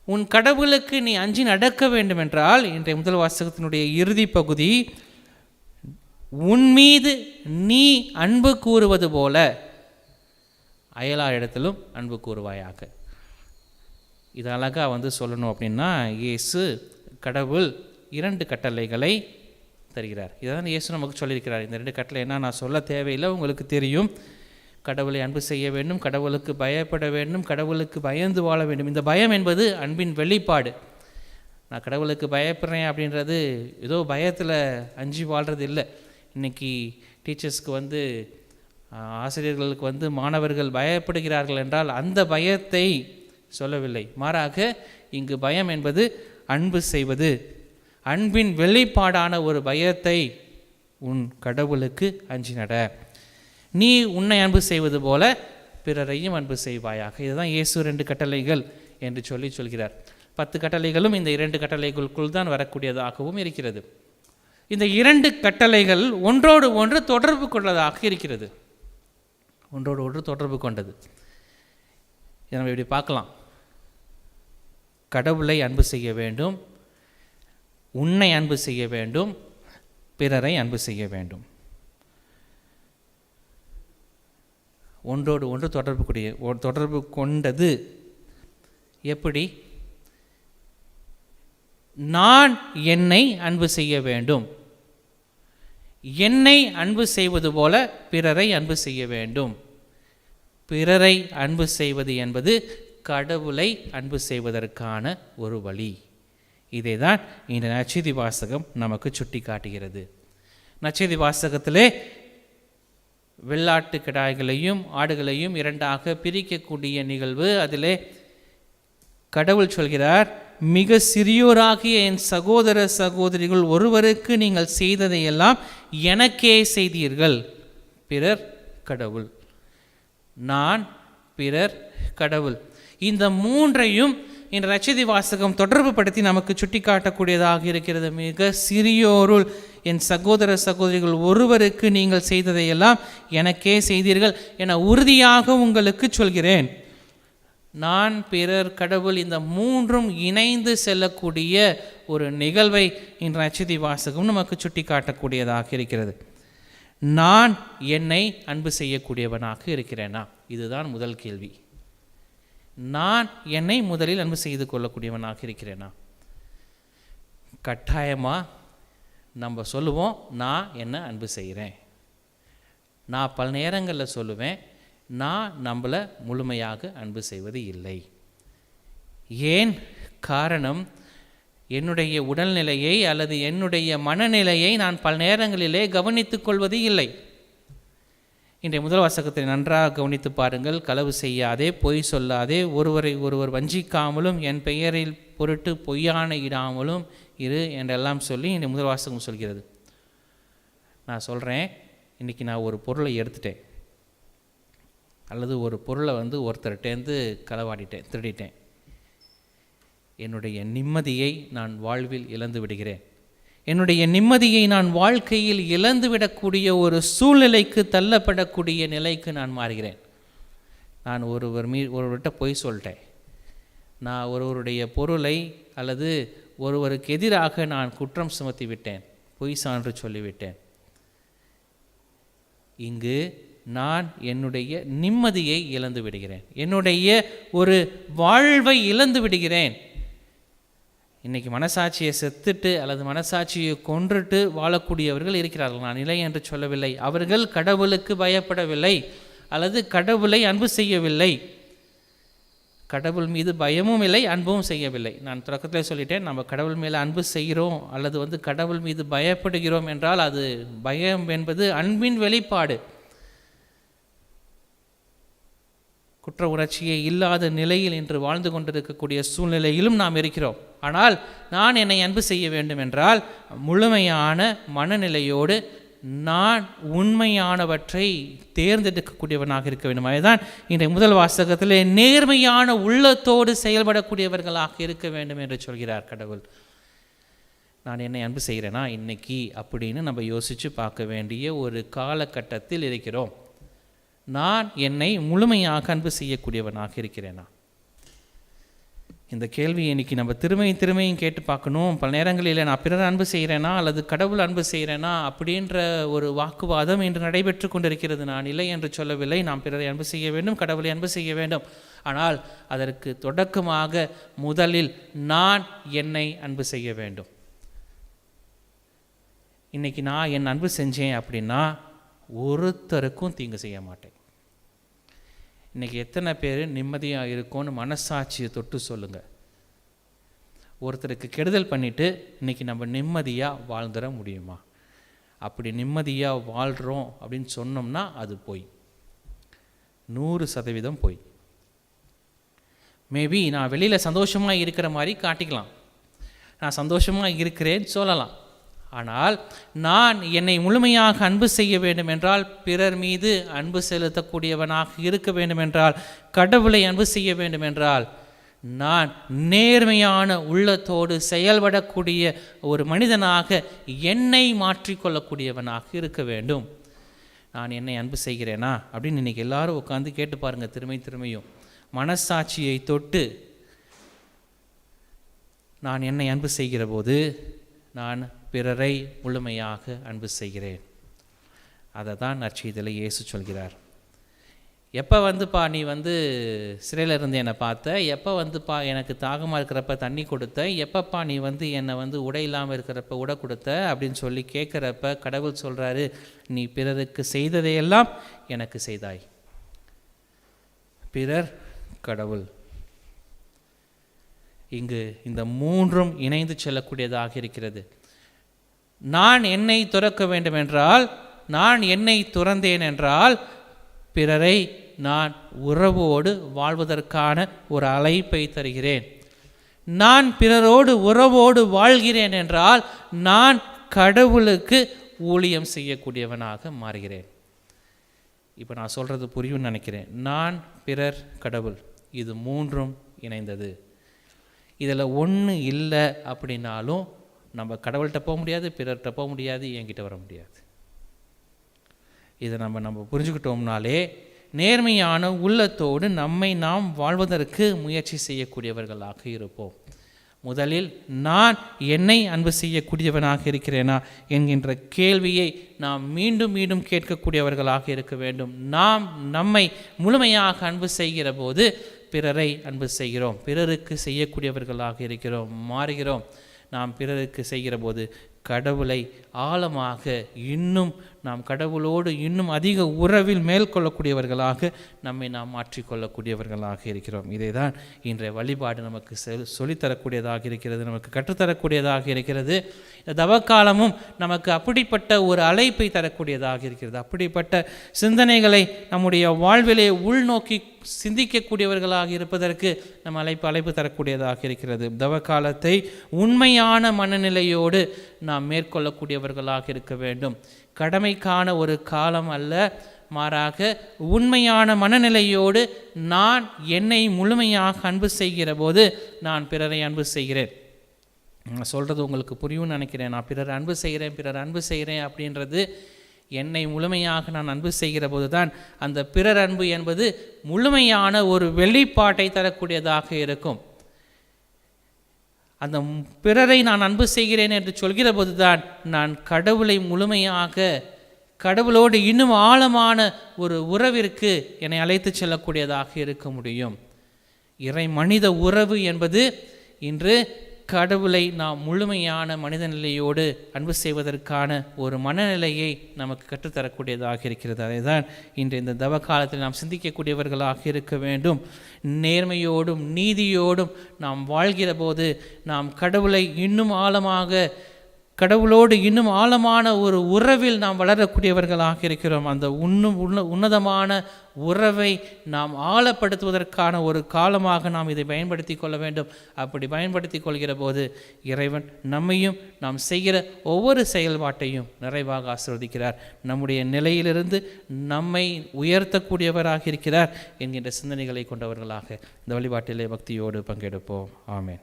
உன் கடவுளுக்கு நீ அஞ்சி நடக்க வேண்டும் என்றால் இன்றைய முதல் வாசகத்தினுடைய இறுதி பகுதி, உன் மீது நீ அன்பு கூறுவது போல அயலார் இடத்திலும் அன்பு கூறுவாயாக. இது அழகாக சொல்லணும் அப்படின்னா, இயேசு கடவுள் 2 கட்டளைகளை தருகிறார். இதான் இயேசு நமக்கு சொல்லியிருக்கிறார். இந்த 2 கட்டளை என்ன நான் சொல்ல தேவையில்லை, உங்களுக்கு தெரியும். கடவுளை அன்பு செய்ய வேண்டும், கடவுளுக்கு பயப்பட வேண்டும், கடவுளுக்கு பயந்து வாழ வேண்டும். இந்த பயம் என்பது அன்பின் வெளிப்பாடு. நான் கடவுளுக்கு பயப்படுறேன் அப்படின்றது ஏதோ பயத்தில் அஞ்சு வாழ்கிறது இல்லை. இன்றைக்கி டீச்சர்ஸ்க்கு ஆசிரியர்களுக்கு மாணவர்கள் பயப்படுகிறார்கள் என்றால் அந்த பயத்தை சொல்லவில்லை. மாறாக இங்கு பயம் என்பது அன்பு செய்வது, அன்பின் வெளிப்பாடான ஒரு பயத்தை. உன் கடவுளுக்கு அஞ்சி நட, நீ உன்னை அன்பு செய்வது போல பிறரையும் அன்பு செய்வாயாக. இதுதான் இயேசு 2 கட்டளைகள் என்று சொல்கிறார். 10 கட்டளைகளும் இந்த 2 கட்டளைகளுக்குள் தான் வரக்கூடியதாகவும் இருக்கிறது. இந்த 2 கட்டளைகள் ஒன்றோடு ஒன்று தொடர்பு கொண்டதாக இருக்கிறது. ஒன்றோடு ஒன்று தொடர்பு கொண்டது. இதை நம்ம இப்படி பார்க்கலாம். கடவுளை அன்பு செய்ய வேண்டும், உன்னை அன்பு செய்ய வேண்டும், பிறரை அன்பு செய்ய வேண்டும். ஒன்றோடு ஒன்று தொடர்பு கொண்டது. எப்படி? நான் என்னை அன்பு செய்ய வேண்டும், என்னை அன்பு செய்வது போல பிறரை அன்பு செய்ய வேண்டும். பிறரை அன்பு செய்வது என்பது கடவுளை அன்பு செய்வதற்கான ஒரு வழி. இதை தான் இந்த நற்செய்தி வாசகம் நமக்கு சுட்டி காட்டுகிறது. நற்செய்தி வாசகத்திலே வெள்ளாட்டு கிடாய்களையும் ஆடுகளையும் 2ஆக பிரிக்கக்கூடிய நிகழ்வு, அதிலே கடவுள் சொல்கிறார், மிக சிறியோராகிய என் சகோதர சகோதரிகள் ஒருவருக்கு நீங்கள் செய்ததையெல்லாம் எனக்கே செய்தீர்கள். பிறர் கடவுள், நான், பிறர் கடவுள். இந்த மூன்றையும் இந்த நற்செய்தி வாசகம் தொடர்பு படுத்தி நமக்கு சுட்டி காட்டக்கூடியதாக இருக்கிறது. மிக சிறியோருள் என் சகோதர சகோதரிகள் ஒருவருக்கு நீங்கள் செய்ததையெல்லாம் எனக்கே செய்தீர்கள் என உறுதியாக உங்களுக்கு சொல்கிறேன். நான், பிறர், கடவுள், இந்த மூன்றும் இணைந்து செல்லக்கூடிய ஒரு நிகழ்வை இன்று நற்செய்தி வாசகம் நமக்கு சுட்டி காட்டக்கூடியதாக இருக்கிறது. நான் என்னை அன்பு செய்யக்கூடியவனாக இருக்கிறேனா? இதுதான் முதல் கேள்வி. நான் என்னை முதலில் அன்பு செய்து கொள்ளக்கூடியவனாக இருக்கிறேனா? கட்டாயமாக நம்ம சொல்லுவோம், நான் என்ன அன்பு செய்கிறேன். நான் பல நேரங்களில் சொல்லுவேன், நான் நம்மளை முழுமையாக அன்பு செய்வது இல்லை. ஏன் காரணம்? என்னுடைய உடல்நிலையை அல்லது என்னுடைய மனநிலையை நான் பல நேரங்களிலே கவனித்துக் கொள்வது இல்லை. இன்றைய முதல் வாசகத்தை நன்றாக கவனித்து பாருங்கள். களவு செய்யாதே, பொய் சொல்லாதே, ஒருவரை ஒருவர் வஞ்சிக்காமலும், என் பெயரில் பொருட்டு பொய்யான இடாமலும் இரு என்றெல்லாம் சொல்லி இன்றைய முதல் வாசகம் சொல்கிறது. நான் சொல்கிறேன், இன்றைக்கி நான் ஒரு பொருளை எடுத்துட்டேன் அல்லது ஒரு பொருளை ஒருத்தர்கிட்டேருந்து களவாடிட்டேன், திருடிட்டேன். என்னுடைய நிம்மதியை நான் வாழ்வில் இழந்து விடுகிறேன். என்னுடைய நிம்மதியை நான் வாழ்க்கையில் இழந்துவிடக்கூடிய ஒரு சூழ்நிலைக்கு தள்ளப்படக்கூடிய நிலைக்கு நான் மாறுகிறேன். நான் ஒருவர்கிட்ட பொய் சொல்லிட்டேன். நான் ஒருவருடைய பொருளை அல்லது ஒருவருக்கு எதிராக நான் குற்றம் சுமத்தி விட்டேன், பொய் சான்று சொல்லிவிட்டேன். இங்கு நான் என்னுடைய நிம்மதியை இழந்து விடுகிறேன், என்னுடைய ஒரு வாழ்வை இழந்து விடுகிறேன். இன்றைக்கி மனசாட்சியை செத்துட்டு அல்லது மனசாட்சியை கொன்றுட்டு வாழக்கூடியவர்கள் இருக்கிறார்கள். நான் இல்லை என்று சொல்லவில்லை. அவர்கள் கடவுளுக்கு பயப்படவில்லை அல்லது கடவுளை அன்பு செய்யவில்லை. கடவுள் மீது பயமும் இல்லை, அன்பும் செய்யவில்லை. நான் தொடக்கத்தில் சொல்லிட்டேன், நம்ம கடவுள் மேலே அன்பு செய்கிறோம் அல்லது கடவுள் மீது பயப்படுகிறோம் என்றால் அது பயம் என்பது அன்பின் வெளிப்பாடு. குற்ற உணர்ச்சியே இல்லாத நிலையில் இன்று வாழ்ந்து கொண்டிருக்கக்கூடிய சூழ்நிலையிலும் நாம் இருக்கிறோம். ஆனால் நான் என்னை அன்பு செய்ய வேண்டும் என்றால் முழுமையான மனநிலையோடு நான் உண்மையானவற்றை தேர்ந்தெடுக்கக்கூடியவனாக இருக்க வேண்டும். அதுதான் இன்றைய முதல் வாசகத்திலே நேர்மையான உள்ளத்தோடு செயல்படக்கூடியவர்களாக இருக்க வேண்டும் என்று சொல்கிறார் கடவுள். நான் என்னை அன்பு செய்கிறேனா இன்னைக்கு அப்படின்னு நம்ம யோசித்து பார்க்க வேண்டிய ஒரு காலகட்டத்தில் இருக்கிறோம். நான் என்னை முழுமையாக அன்பு செய்யக்கூடியவனாக இருக்கிறேனா? இந்த கேள்வி இன்றைக்கி நம்ம திருமையும் கேட்டு பார்க்கணும். பல நேரங்களில் நான் பிறர் அன்பு செய்கிறேனா அல்லது கடவுள் அன்பு செய்கிறேனா அப்படின்ற ஒரு வாக்குவாதம் இன்று நடைபெற்று கொண்டிருக்கிறது. நான் இல்லை என்று சொல்லவில்லை. நாம் பிறரை அன்பு செய்ய வேண்டும், கடவுளை அன்பு செய்ய வேண்டும். ஆனால் அதற்கு தொடக்கமாக முதலில் நான் என்னை அன்பு செய்ய வேண்டும். இன்றைக்கி நான் என் அன்பு செஞ்சேன் அப்படின்னா ஒருத்தருக்கும் தீங்கு செய்ய மாட்டேன். இன்றைக்கி எத்தனை பேர் நிம்மதியாக இருக்கும்னு மனசாட்சியை தொட்டு சொல்லுங்கள். ஒருத்தருக்கு கெடுதல் பண்ணிவிட்டு இன்றைக்கி நம்ம நிம்மதியாக வாழ்ந்துட முடியுமா? அப்படி நிம்மதியாக வாழ்கிறோம் அப்படின்னு சொன்னோம்னா அது போய் 100% போய். மேபி நான் வெளியில் சந்தோஷமாக இருக்கிற மாதிரி காட்டிக்கலாம், நான் சந்தோஷமாக இருக்கிறேன்னு சொல்லலாம். ஆனால் நான் என்னை முழுமையாக அன்பு செய்ய வேண்டும் என்றால், பிறர் மீது அன்பு செலுத்தக்கூடியவனாக இருக்க வேண்டும் என்றால், கடவுளை அன்பு செய்ய வேண்டும் என்றால், நான் நேர்மையான உள்ளத்தோடு செயல்படக்கூடிய ஒரு மனிதனாக என்னை மாற்றிக்கொள்ளக்கூடியவனாக இருக்க வேண்டும். நான் என்னை அன்பு செய்கிறேனா அப்படின்னு இன்றைக்கி எல்லாரும் உட்காந்து கேட்டு பாருங்கள். திருமையும் மனசாட்சியை தொட்டு நான் என்னை அன்பு செய்கிற போது நான் பிறரை முழுமையாக அன்பு செய்கிறேன். அதை தான் நற்செய்தியில் இயேசு சொல்கிறார். எப்போ நீ சிறையில் இருந்து என்னை பார்த்த, எப்போ எனக்கு தாகமாக இருக்கிறப்ப தண்ணி கொடுத்த, எப்பப்பா நீ என்னை உடை இல்லாமல் இருக்கிறப்ப உடை கொடுத்த அப்படின்னு சொல்லி கேட்குறப்ப கடவுள் சொல்கிறாரு, நீ பிறருக்கு செய்ததையெல்லாம் எனக்கு செய்தாய். பிறர், கடவுள், இங்கு இந்த மூன்றும் இணைந்து செல்லக்கூடியதாக இருக்கிறது. நான் என்னை துறக்க வேண்டும் என்றால், நான் என்னை துறந்தேன் என்றால், பிறரை நான் உறவோடு வாழ்வதற்கான ஒரு அழைப்பை தருகிறேன். நான் பிறரோடு உறவோடு வாழ்கிறேன் என்றால் நான் கடவுளுக்கு ஊழியம் செய்யக்கூடியவனாக மாறுகிறேன். இப்போ நான் சொல்கிறது புரியும்னு நினைக்கிறேன். நான், பிறர், கடவுள், இது மூன்றும் இணைந்தது. இதில் ஒன்று இல்லை அப்படின்னாலும் நம்ம கடவுள்கிட்ட போக முடியாது, பிறர்கிட்ட போக முடியாது, என்கிட்ட வர முடியாது. இதை நம்ம புரிஞ்சுக்கிட்டோம்னாலே நேர்மையான உள்ளத்தோடு நம்மை நாம் வாழ்வதற்கு முயற்சி செய்யக்கூடியவர்களாக இருப்போம். முதலில் நான் என்னை அன்பு செய்யக்கூடியவனாக இருக்கிறேனா என்கின்ற கேள்வியை நாம் மீண்டும் மீண்டும் கேட்கக்கூடியவர்களாக இருக்க வேண்டும். நாம் நம்மை முழுமையாக அன்பு செய்கிற போது பிறரை அன்பு செய்கிறோம், பிறருக்கு செய்யக்கூடியவர்களாக இருக்கிறோம், மாறுகிறோம். நாம் பிறருக்கு செய்கிற போது கடவுளை ஆழமாக இன்னும் நாம் கடவுளோடு இன்னும் அதிக உறவில் மேற்கொள்ளக்கூடியவர்களாக நம்மை நாம் மாற்றிக்கொள்ளக்கூடியவர்களாக இருக்கிறோம். இதை தான் இன்றைய வழிபாடு நமக்கு சொல்லித்தரக்கூடியதாக இருக்கிறது, நமக்கு கற்றுத்தரக்கூடியதாக இருக்கிறது. தவக்காலமும் நமக்கு அப்படிப்பட்ட ஒரு அழைப்பை தரக்கூடியதாக இருக்கிறது. அப்படிப்பட்ட சிந்தனைகளை நம்முடைய வாழ்விலே உள்நோக்கி சிந்திக்கக்கூடியவர்களாக இருப்பதற்கு நம்ம அழைப்பு தரக்கூடியதாக இருக்கிறது. தவக்காலத்தை உண்மையான மனநிலையோடு நாம் மேற்கொள்ளக்கூடியவர்களாக இருக்க வேண்டும். கடமைக்கான ஒரு காலம் அல்ல, மாறாக உண்மையான மனநிலையோடு நான் என்னை முழுமையாக அன்பு செய்கிற போது நான் பிறரை அன்பு செய்கிறேன். நான் சொல்கிறது உங்களுக்கு புரியும்னு நினைக்கிறேன். நான் பிறர் அன்பு செய்கிறேன் அப்படின்றது என்னை முழுமையாக நான் அன்பு செய்கிற போது தான் அந்த பிறர் அன்பு என்பது முழுமையான ஒரு வெளிப்பாட்டை தரக்கூடியதாக இருக்கும். அந்த பிறரை நான் அன்பு செய்கிறேன் என்று சொல்கிற போது தான் நான் கடவுளை முழுமையாக, கடவுளோடு இன்னும் ஆழமான ஒரு உறவிற்கு என்னை அழைத்து செல்லக்கூடியதாக இருக்க முடியும். இறை மனித உறவு என்பது இன்று கடவுளை நாம் முழுமையான மனித நிலையோடு அன்பு செய்வதற்கான ஒரு மனநிலையை நமக்கு கற்றுத்தரக்கூடியதாக இருக்கிறது. அதை தான் இன்று இந்த தவ காலத்தில் நாம் சிந்திக்கக்கூடியவர்களாக இருக்க வேண்டும். நேர்மையோடும் நீதியோடும் நாம் வாழ்கிற போது நாம் கடவுளை இன்னும் ஆழமாக, கடவுளோடு இன்னும் ஆழமான ஒரு உறவில் நாம் வளரக்கூடியவர்களாக இருக்கிறோம். அந்த உன்னதமான உறவை நாம் ஆழப்படுத்துவதற்கான ஒரு காலமாக நாம் இதை பயன்படுத்தி கொள்ள வேண்டும். அப்படி பயன்படுத்தி கொள்கிற போது இறைவன் நம்மையும் நாம் செய்கிற ஒவ்வொரு செயல்பாட்டையும் நிறைவாக ஆசீர்வதிக்கிறார். நம்முடைய நிலையிலிருந்து நம்மை உயர்த்தக்கூடியவராக இருக்கிறார் என்கின்ற சிந்தனைகளை கொண்டவர்களாக இந்த வழிபாட்டிலே பக்தியோடு பங்கெடுப்போம். ஆமென்.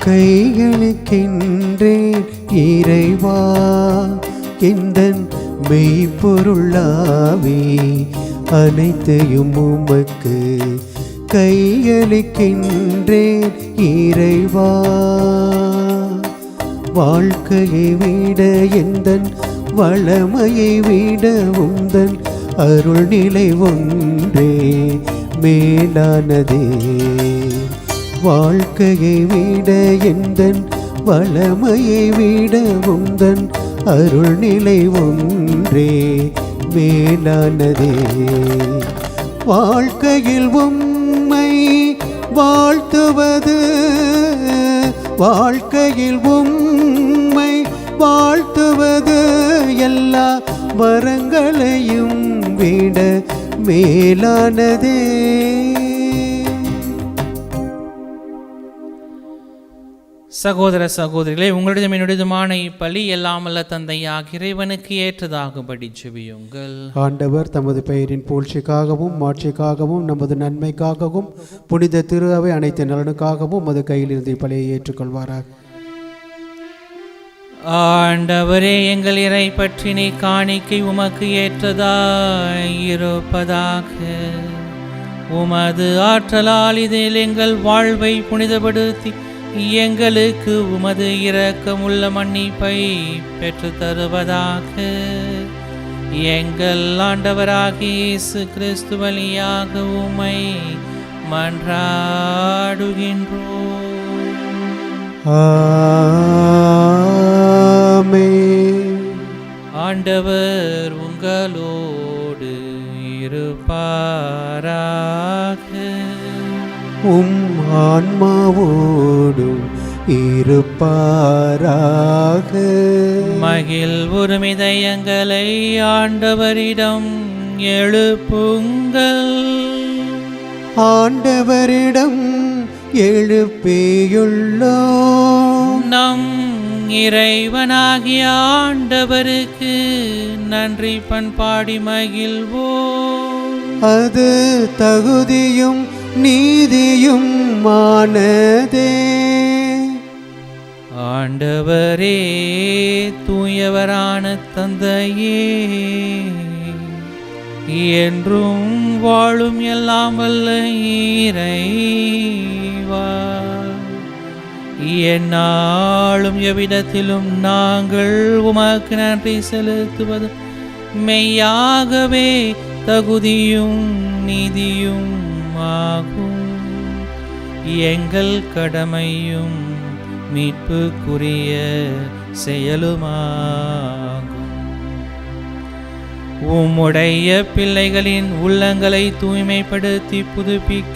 கைகளுக்கென்றேன் இறைவா எந்தன் மெய்ப்பொருளாவே, அனைத்தையும் உமக்கு கைகளுக்கென்றேன் இறைவா. வாழ்க்கையை விட எந்தன் வளமையை விட உந்தன் அருள்நிலை ஒன்றே மேலானதே. வாழ்க்கையை விட எந்தன் வளமையை விட உந்தன் அருள்நிலை ஒன்றே மேலானதே. வாழ்க்கையில் உம்மை வாழ்த்துவது, வாழ்க்கையில் உம்மை வாழ்த்துவது எல்லா வரங்களையும் விட மேலானதே.
சகோதர சகோதரிகளே, உங்களிடம் என்னுடையதுமான இப்பலி எல்லாமல்ல தந்தையாக இறைவனுக்கு ஏற்றதாகும்படி ஜெபியுங்கள்.
ஆண்டவர் தமது பெயரின் புகழ்ச்சிக்காகவும் மாட்சிக்காகவும் நமது நன்மைக்காகவும் புனித திரு அவை அனைத்து நலனுக்காகவும் மது கையில் இருந்து இப்பலியை ஏற்றுக்கொள்வாராக.
ஆண்டவரே, எங்கள் இறை பற்றினை காணிக்கை உமக்கு ஏற்றதாய் இருப்பதாக. உமது ஆற்றலால் இதில் எங்கள் வாழ்வை புனிதப்படுத்தி எங்களுக்கு உமது இரக்கமுள்ள மன்னிப்பை பெற்று தருவதாக. எங்கள் ஆண்டவராகிய இயேசு கிறிஸ்து வழியாக உம்மை மன்றாடுகின்றோம்.
ஆமென்.
ஆண்டவர் உங்களோடு இருப்பாராக.
உம் ஆன்மாவோடும் இருப்பாராக.
மகிழ் உரிமைதயங்களை ஆண்டவரிடம் எழுப்புங்கள்.
ஆண்டவரிடம் எழுப்பியுள்ளோம்.
நம் இறைவனாகிய ஆண்டவருக்கு நன்றி பண்பாடி மகிழ்வோம்.
அது தகுதியும் நீதியும் மானதே.
ஆண்டவரே, தூயவரான தந்தையே, என்றும் வாழும் எல்லாம் வல்ல இறைவா, எந்நாளும் எவ்விடத்திலும் நாங்கள் உமக்கு நன்றி செலுத்துவது மெய்யாகவே தகுதியும் நீதியும் ஆகும். எங்கள் கடமையும் மீட்புக்குரிய செயலுமாகும். உம்முடைய பிள்ளைகளின் உள்ளங்களை தூய்மைப்படுத்தி புதுப்பிக்க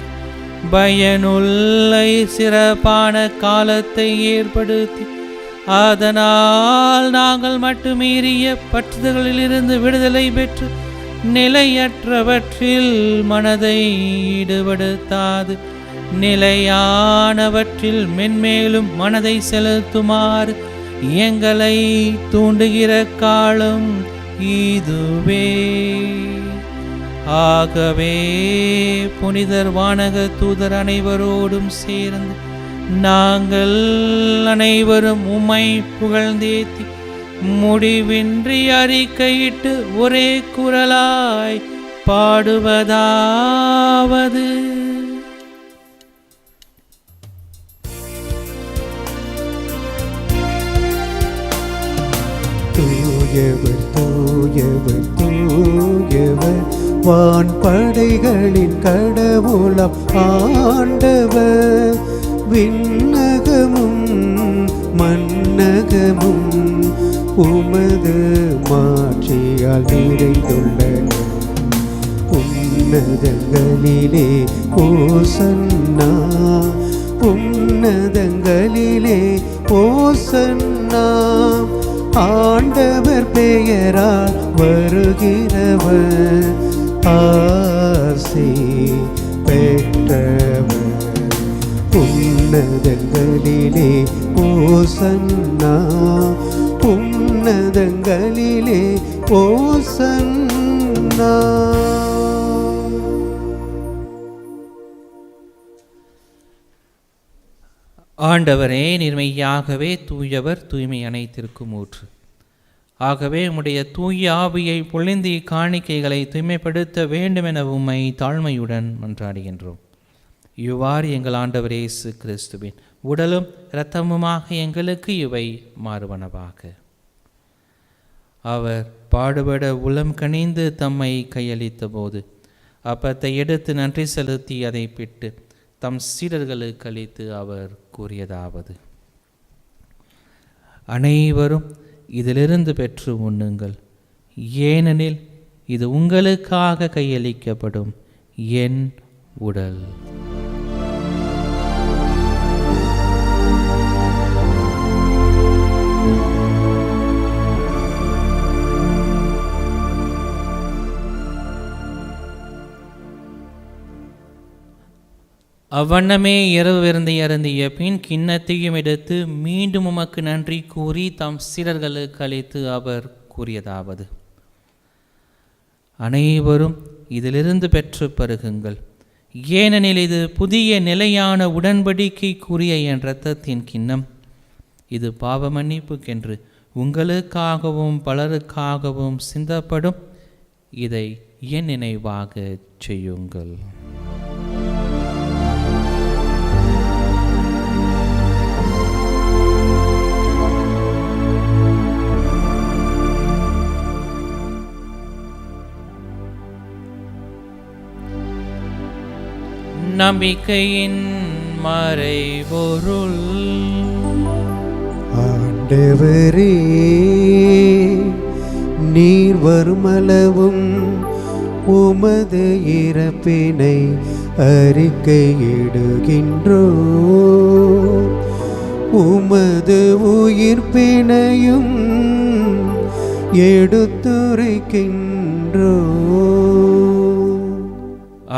பயனுள்ள சிறப்பான காலத்தை ஏற்படுத்தி அதனால் நாங்கள் மட்டுமீறிய பற்றுதல்களிலிருந்து விடுதலை பெற்று நிலையற்றவற்றில் மனதை ஈடுபடுத்தாது நிலையானவற்றில் மென்மேலும் மனதை செலுத்துமாறு எங்களை தூண்டுகிற காலம் இதுவே. ஆகவே புனிதர் வானக தூதர் அனைவரோடும் சேர்ந்து நாங்கள் அனைவரும் உம்மை புகழ்ந்தேத்தி முடிவின்றி அறிக்கையிட்டு ஒரே குரலாய் பாடுவதாவது:
தூயவர் தூயவர் தூயவர் வான் படைகளின் கடவுளம் ஆண்டவர். விண்ணகமும் மன்னகமும் உமது மாட்சியால் நிறைந்துள்ளன. உன்னதங்களிலே ஓசன்னா, உன்னதங்களிலே ஓசன்னா. ஆண்டவர் பெயரால் வருகிறவர் ஆசி பெற்றவர். உன்னதங்களிலே ஓசன்னா, உன்னதங்களிலே ஓசன்னா.
ஆண்டவரே, நீர்மையாகவே தூயவர், தூய்மை அனைத்திற்கும் ஊற்று. ஆகவே உம்முடைய தூய ஆவியை பொழிந்து காணிக்கைகளை தூய்மைப்படுத்த வேண்டுமென உம்மை தாழ்மையுடன் மன்றாடுகின்றோம். இவ்வாறு எங்கள் ஆண்டவர் இயேசு கிறிஸ்துவின் உடலும் இரத்தமுமாக எங்களுக்கு இவை மாறுவனவாக. அவர் பாடுபட உளம் கனிந்து தம்மை கையளித்த போது அப்பத்தை எடுத்து நன்றி செலுத்தி அதை பிட்டு தம் சீடர்களுக்கு அளித்து அவர் கூறியதாவது: அனைவரும் இதிலிருந்து பெற்று உண்ணுங்கள், ஏனெனில் இது உங்களுக்காக கையளிக்கப்படும் என் உடல். அவ்வண்ணமே இரவு விருந்தை அருந்திய பின் கிண்ணத்தையும் எடுத்து மீண்டும் உமக்கு நன்றி கூறி தாம் சீடர்களுக்கு அளித்து அவர் கூறியதாவது: அனைவரும் இதிலிருந்து பெற்று பருகுங்கள், ஏனெனில் இது புதிய நிலையான உடன்படிக்கைக்குரிய என் இரத்தத்தின் கிண்ணம். இது பாவ மன்னிப்புக்கென்று உங்களுக்காகவும் பலருக்காகவும் சிந்தப்படும். இதை என் நினைவாக செய்யுங்கள். நம்பிக்கையின் மறைபொருள்.
ஆண்டவரே, நீர் வருமளவும் உமது இறப்பினை அறிக்கையிடுகின்றோம். உமது உயிர்ப்பினையும் எடுத்துரைக்கின்றோ.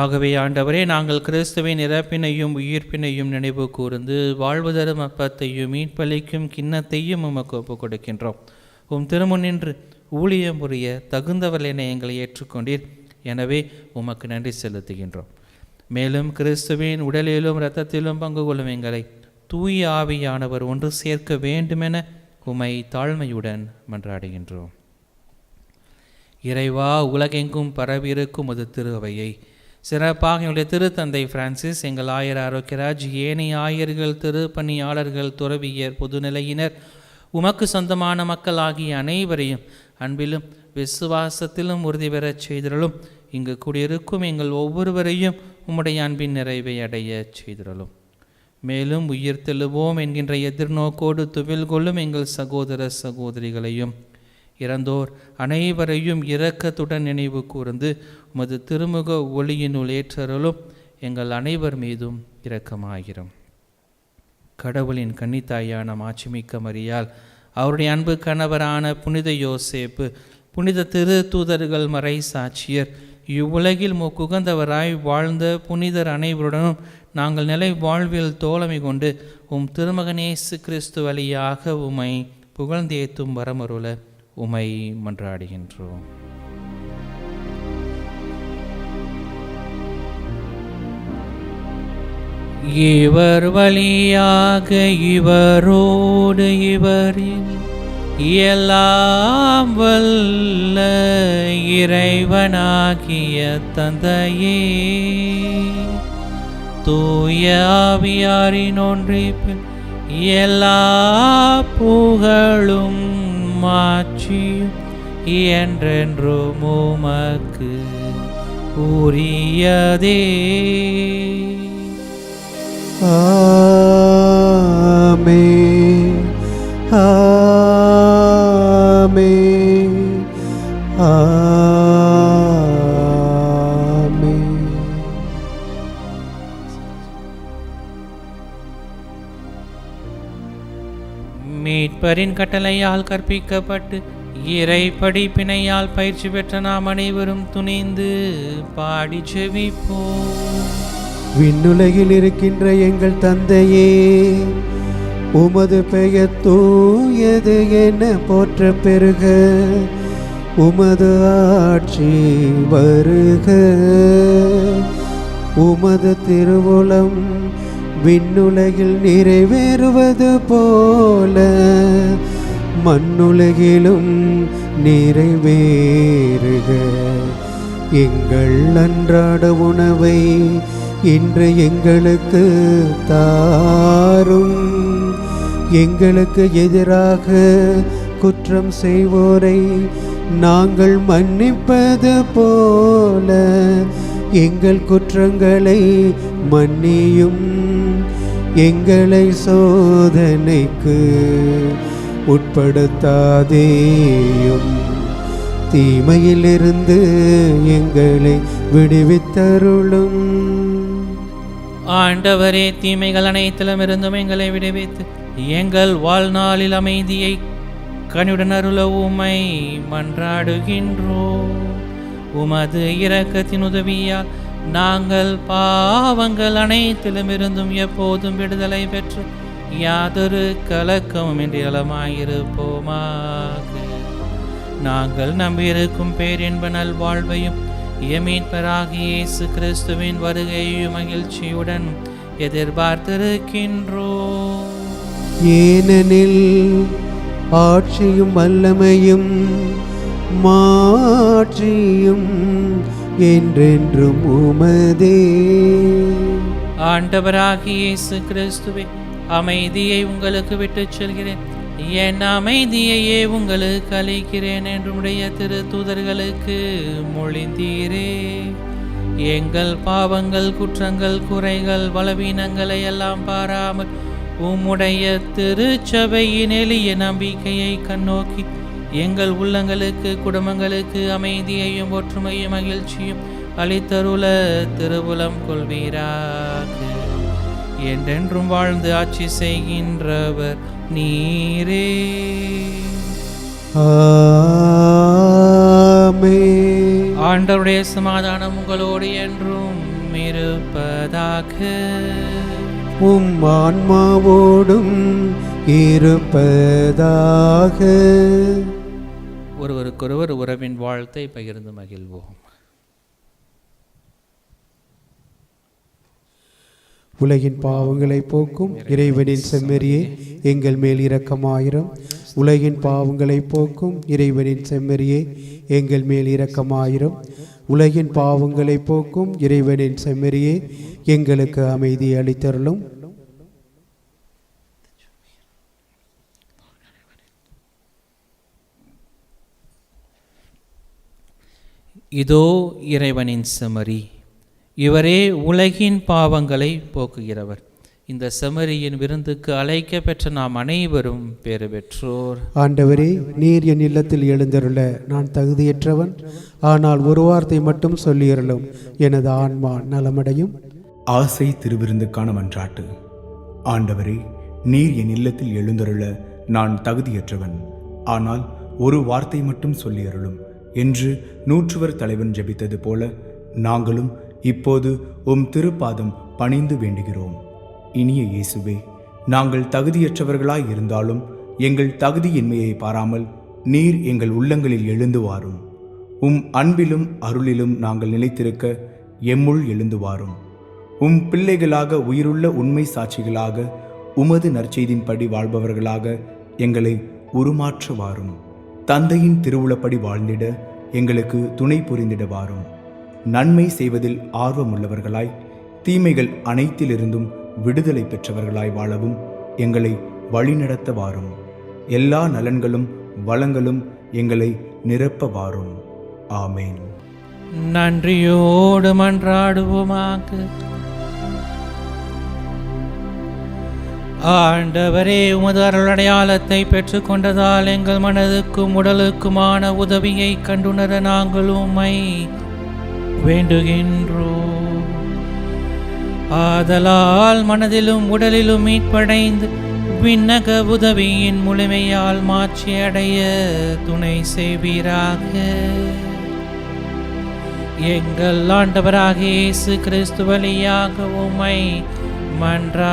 ஆகவே ஆண்டவரே, நாங்கள் கிறிஸ்துவின் இறப்பினையும் உயிர்ப்பினையும் நினைவு கூர்ந்து வாழ்வு தரும் அப்பத்தையும் மீட்பளிக்கும் கிண்ணத்தையும் உமக்கு ஒப்புக் கொடுக்கின்றோம். உம் திருமுன்னின்று ஊழியம் புரிய தகுந்தவர்களென எங்களை ஏற்றுக்கொண்டீர். எனவே உமக்கு நன்றி செலுத்துகின்றோம். மேலும் கிறிஸ்துவின் உடலிலும் இரத்தத்திலும் பங்கு கொள்ளும் எங்களை தூய ஆவியானவர் ஒன்று சேர்க்க வேண்டுமென உம்மை தாழ்மையுடன் மன்றாடுகின்றோம். இறைவா, உலகெங்கும் பரவியிருக்கும் அது திருவையை சிறப்பாக எங்களுடைய திருத்தந்தை பிரான்சிஸ், எங்கள் ஆயர் ஆரோக்கியராஜ், ஏனைய ஆயர்கள், திருப்பணியாளர்கள், துறவியர், பொதுநிலையினர், உமக்கு சொந்தமான மக்கள் ஆகிய அனைவரையும் அன்பிலும் விசுவாசத்திலும் உறுதி பெறச் செய்திடலும். இங்கு கூடியிருக்கும் எங்கள் ஒவ்வொருவரையும் உம்முடைய அன்பின் நிறைவை அடைய செய்திடலும். மேலும் உயிர் தெழுவோம் என்கின்ற எதிர்நோக்கோடு துவில் கொள்ளும் எங்கள் சகோதர சகோதரிகளையும் இறந்தோர் அனைவரையும் இரக்கத்துடன் நினைவு கூர்ந்து உமது திருமுக ஒளியினுள் ஏற்றருளும். எங்கள் அனைவர் மீதும் இரக்கமாகிறோம். கடவுளின் கன்னித்தாயான மாட்சிமிக்க மரியாள், அவருடைய அன்பு கணவரான புனித யோசேப்பு, புனித திரு தூதர்கள், மறை சாட்சியர், இவ்வுலகில் முக்குகந்தவராய் வாழ்ந்த புனிதர் அனைவருடனும் நாங்கள் நிலை வாழ்வில் தோழமை கொண்டு உம் திருமகனேசு கிறிஸ்து வழியாக உம்மை புகழ்ந்தேத்தும் வரமருள உம்மை மன்றாடுகின்றோம். இவர் வழியாக இவரோடு இவரில் எல்லாம் வல்ல இறைவனாகிய தந்தையே, தூய ஆவியாரின் ஒன்றிப்பில் எல்லா புகழும் மாட்சியும் என்றென்றும் உமக்கு உரியதே.
ஆமென், ஆமென், ஆமென்.
மீட்பரின் கட்டளையால் கற்பிக்கப்பட்டு இறை படிப்பினையால் பயிற்சி பெற்ற நாம் அனைவரும் துணிந்து பாடி செவிப்போம்.
விண்ணுலகில் இருக்கின்ற எங்கள் தந்தையே, உமது பெயர் தூயது என போற்ற பெருக, உமது ஆட்சி வருக, உமது திருவுளம் விண்ணுலகில் நிறைவேறுவது போல மண்ணுலகிலும் நிறைவேறுக. எங்கள் அன்றாட உணவை இன்று எங்களுக்கு தாரும். எங்களுக்கு எதிராக குற்றம் செய்வோரை நாங்கள் மன்னிப்பது போல எங்கள் குற்றங்களை மன்னியும். எங்களை சோதனைக்கு உட்படுத்தாதேயும், தீமையிலிருந்து எங்களை விடுவித்தருளும்.
ஆண்டவரே, தீமைகள் அனைத்திலும் இருந்தும் எங்களை விடுவித்து எங்கள் வாழ்நாளில் அமைதியை கனிவுடன் அருள உம்மை மன்றாடுகின்றோம். உமது இரக்கத்தின் உதவியால் நாங்கள் பாவங்கள் அனைத்திலும் இருந்தும் எப்போதும் விடுதலை பெற்று யாதொரு கலக்கமும் இன்றி நலமாயிருப்போமாக. நாங்கள் நம்பியிருக்கும் பேரின்ப நல்வாழ்வையும் மீட்பராகிய இயேசு கிறிஸ்துவின் வருகையும் மகிழ்ச்சியுடன் எதிர்பார்த்திருக்கின்றோம்.
ஏனெனில் ஆட்சியும் வல்லமையும் மாட்சியும் என்றென்றும் உமதே.
ஆண்டவராகிய இயேசு கிறிஸ்துவே, அமைதியை உங்களுக்கு விட்டுச் செல்கிறேன், என் அமைதியையே உங்களுக்கு அளிக்கிறேன் என்றுடைய திரு தூதர்களுக்கு மொழிந்தீரே. எங்கள் பாவங்கள், குற்றங்கள், குறைகள், பலவீனங்களை எல்லாம் பாராமல் உம்முடைய திருச்சபையின் எளிய நம்பிக்கையை கண்ணோக்கி எங்கள் உள்ளங்களுக்கு, குடும்பங்களுக்கு அமைதியையும் ஒற்றுமையும் மகிழ்ச்சியும் அளித்தருள திருவுளம் கொள்வீராக. என்றென்றும் வாழ்ந்து ஆட்சி செய்கின்றவர் நீரே.
ஆமென்.
ஆண்டவருடைய சமாதானம் உங்களோடு என்றும் இருப்பதாக.
உம் ஆன்மாவோடும் இருப்பதாக.
ஒருவருக்கொருவர் உறவின் வாழ்த்தை பகிர்ந்து மகிழ்வோம்.
உலகின் பாவங்களை போக்கும் இறைவனின் செம்மறியே எங்கள் மேல் இரக்கமாயிரம். உலகின் பாவங்களை போக்கும் இறைவனின் செம்மறியே எங்கள் மேல் இரக்கமாயிரம். உலகின் பாவங்களை போக்கும் இறைவனின் செம்மறியே எங்களுக்கு அமைதி அளித்தருளும்.
இதோ இறைவனின் செம்மறி, இவரே உலகின் பாவங்களை போக்குகிறவர். இந்த செம்மறியின் விருந்துக்கு அழைக்க பெற்ற நாம் அனைவரும் பேறு பெற்றோர்.
ஆண்டவரே, நீர் என் இல்லத்தில் எழுந்தருள நான் தகுதியற்றவன். ஆனால் ஒரு வார்த்தை மட்டும் சொல்லியருளும், எனது ஆன்மா நலமடையும்.
ஆசை திருவிருந்துக்கான மன்றாட்டு. ஆண்டவரே, நீர் என் இல்லத்தில் எழுந்தருள நான் தகுதியற்றவன். ஆனால் ஒரு வார்த்தை மட்டும் சொல்லியருளும் என்று நூற்றுவர் தலைவன் ஜெபித்தது போல நாங்களும் இப்போது உம் திருப்பாதம் பணிந்து வேண்டுகிறோம். இனிய இயேசுவே, நாங்கள் தகுதியற்றவர்களாய் இருந்தாலும் எங்கள் தகுதியின்மையை பாராமல் நீர் எங்கள் உள்ளங்களில் எழுந்து வாரும். உம் அன்பிலும் அருளிலும் நாங்கள் நிலைத்திருக்க எம்முள் எழுந்து வாரும். உம் பிள்ளைகளாக உயிருள்ள உண்மை சாட்சிகளாக உமது நற்செய்தின்படி வாழ்பவர்களாக எங்களை உருமாற்ற வாரும். தந்தையின் திருவுளப்படி வாழ்ந்திட எங்களுக்கு துணை புரிந்திட வாரும். நன்மை செய்வதில் ஆர்வமுள்ளவர்களாய் தீமைகள் அனைத்திலிருந்தும் விடுதலை பெற்றவர்களாய் வாழவும் எங்களை வழிநடத்த வாரும். எல்லா நலன்களும் வளங்களும் எங்களை நிரப்ப வாரும். ஆமேன்.
நன்றியோடு மன்றாடுவோமாக. ஆண்டவரே, உமது அருள் அடையாளத்தை பெற்றுக்கொண்டதால் எங்கள் மனதுக்கும் உடலுக்குமான உதவியை கண்டுணர நாங்கள் உம்மை வேண்டுகின்றோம். ஆதலால் மனதிலும் உடலிலும் மீட்படைந்து விண்ணக உதவியின் முழுமையால் மாற்றி அடைய துணை செய்வீராக. எங்கள் ஆண்டவராகிய இயேசு கிறிஸ்து வழியாக உம்மை மன்றாடுகின்றோம்.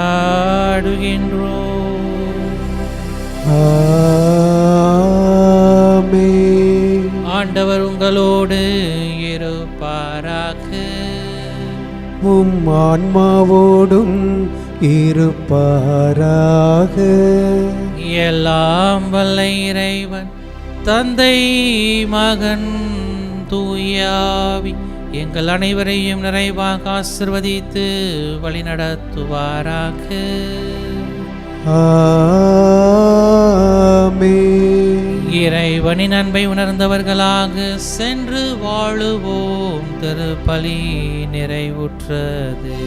ஆமென்.
ஆண்டவர் உங்களோடு இருப்பாராக.
உம் ஆன்மாவோடும் இருப்பாராக.
எல்லாம் வல்ல இறைவன் தந்தை, மகன், தூயாவி எங்கள் அனைவரையும் நிறைவாக ஆசிர்வதித்து வழிநடத்துவாராக.
ஆமென்.
இறைவனின் அன்பை உணர்ந்தவர்களாக சென்று வாழுவோம். திருப்பலி நிறைவுற்றது.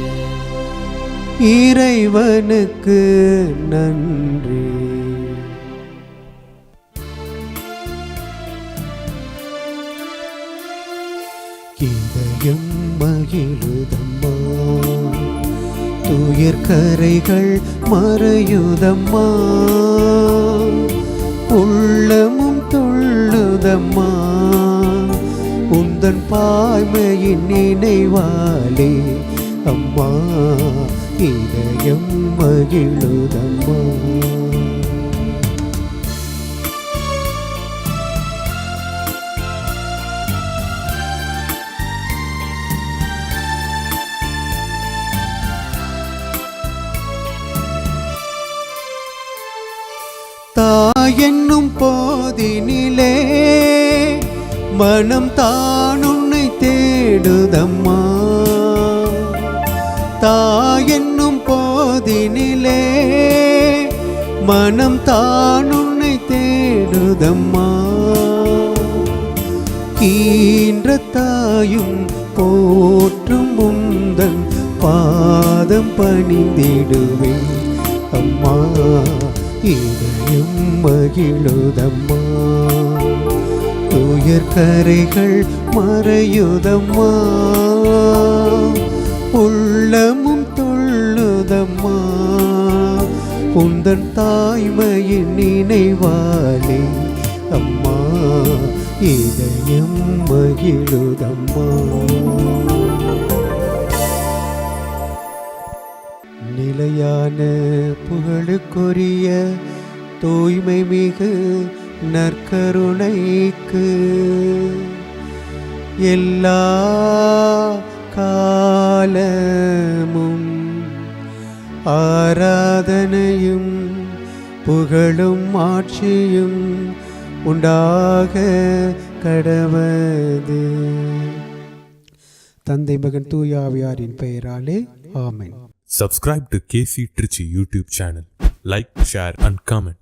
இறைவனுக்கு நன்றி. இதயம் மகிழுதம்மா, துயர் கரைகள் மறையுதம்மா, உள்ளமும் துள்ளுதம்மா, உந்தன் பாய்மையின் நினைவாலே அம்மா, இதயம் மகிழுதம்மா. தாயென்னும் போதினிலே மனம் தான் உன்னை தேடுதம்மா, தாயென்னும் போதினிலே மனம் தான் உன்னை தேடுதம்மா, ஈன்ற தாயும் போற்றும் உந்தன் பாதம் பணிந்திடுவேன் அம்மா, இதயம் மகிழுதம்மா, துயர் கரைகள் மறையுதம்மா, உள்ளமும் துள்ளுதம்மா, உந்தன் தாய்மையின் நினைவாலே அம்மா இதயம் மகிழுதம்மா. நிலையான புகழுக்குரிய தூய்மை மிகு நற்கருணைக்கு எல்லா காலமும் ஆராதனையும் புகழும் ஆட்சியும் உண்டாக கடவது. தந்தை மகன் தூய ஆவியாரின் பெயராலே ஆமென்.
Subscribe to KC Trichy YouTube channel. Like, share and comment.